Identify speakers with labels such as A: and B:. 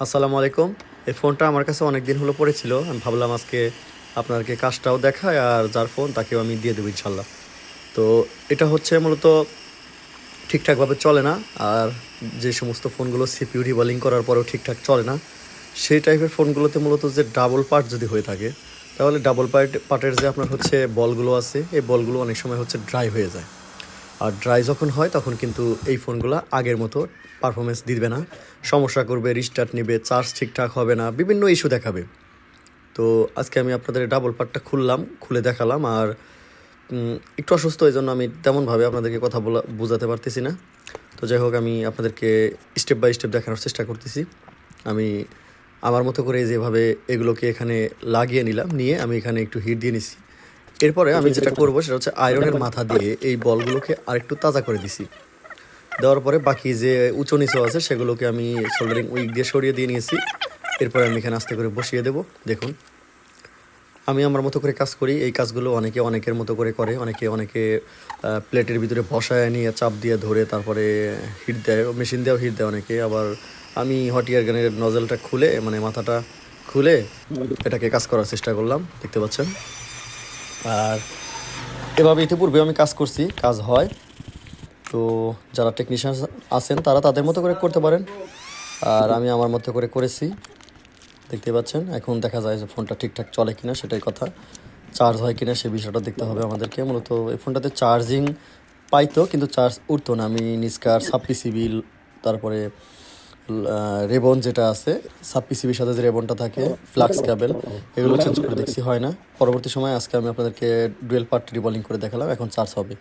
A: আসসালামু আলাইকুম। এই ফোনটা আমার কাছে অনেক দিন হলো পড়েছিল। আমি ভাবলাম আজকে আপনাদেরকে কাজটাও দেখায় আর যার ফোন তাকেও আমি দিয়ে দেবো ইনশাল্লাহ। তো এটা হচ্ছে মূলত ঠিকঠাকভাবে চলে না। আর যে সমস্ত ফোনগুলো সিপিইউ রিবলিং করার পরেও ঠিকঠাক চলে না, সেই টাইপের ফোনগুলোতে মূলত যে ডাবল পার্ট যদি হয়ে থাকে, তাহলে ডাবল পার্টের যে আপনার হচ্ছে বলগুলো আছে, এই বলগুলো অনেক সময় হচ্ছে ড্রাই হয়ে যায়। আর ড্রাই যখন হয় তখন কিন্তু এই ফোনগুলো আগের মতো পারফরমেন্স দিবে না, সমস্যা করবে, রিস্টার্ট নেবে, চার্জ ঠিকঠাক হবে না, বিভিন্ন ইস্যু দেখাবে। তো আজকে আমি আপনাদের ডাবল পার্টটা খুলে দেখালাম। আর একটু অসুস্থ, এই জন্য আমি তেমনভাবে আপনাদেরকে কথা বোঝাতে পারতেছি না। তো যাই হোক, আমি আপনাদেরকে স্টেপ বাই স্টেপ দেখানোর চেষ্টা করতেছি। আমি আমার মতো করে যেভাবে এগুলোকে এখানে লাগিয়ে নিয়ে আমি এখানে একটু হিট দিয়ে নিছি। এরপরে আমি যেটা করবো সেটা হচ্ছে আয়রনের মাথা দিয়ে এই বলগুলোকে আরেকটু তাজা করে দিছি। দেওয়ার পরে বাকি যে উঁচু নিচু আছে সেগুলোকে আমি সোল্ডারিং উইক দিয়ে সরিয়ে দিয়ে নিয়েছি। এরপরে আমি এখানে আস্তে করে বসিয়ে দেবো। দেখুন, আমি আমার মতো করে কাজ করি। এই কাজগুলো অনেকের মতো করে অনেকে প্লেটের ভিতরে বসায় নিয়ে চাপ দিয়ে ধরে তারপরে হিট দেয়, মেশিন দিয়েও হিট দেয় অনেকে। আবার আমি হট এয়ার গানের নজলটা খুলে, মানে মাথাটা খুলে এটাকে কাজ করার চেষ্টা করলাম, দেখতে পাচ্ছেন। আর এভাবে ইতিপূর্বে আমি কাজ করছি, কাজ হয়। তো যারা টেকনিশিয়ান আছেন তারা তাদের মতো করে করতে পারেন, আর আমি আমার মতো করে করেছি, দেখতে পাচ্ছেন। এখন দেখা যায় যে ফোনটা ঠিকঠাক চলে কিনা সেটাই কথা, চার্জ হয় কিনা সে বিষয়টা দেখতে হবে আমাদেরকে। মূলত এই ফোনটাতে চার্জিং পাইতো, কিন্তু চার্জ উঠতো না। আমি নিস্কার সাবপিসিবি, তারপরে রেবন যেটা আছে, সাবপিসিবির সাথে যে রেবনটা থাকে, ফ্লাক্স কেবল, এগুলো চেঞ্জ করে দেখছি, হয় না। পরবর্তী সময় আজকে আমি আপনাদেরকে ডুয়েল পার্ট রিবলিং করে দেখালাম, এখন চার্জ হবে।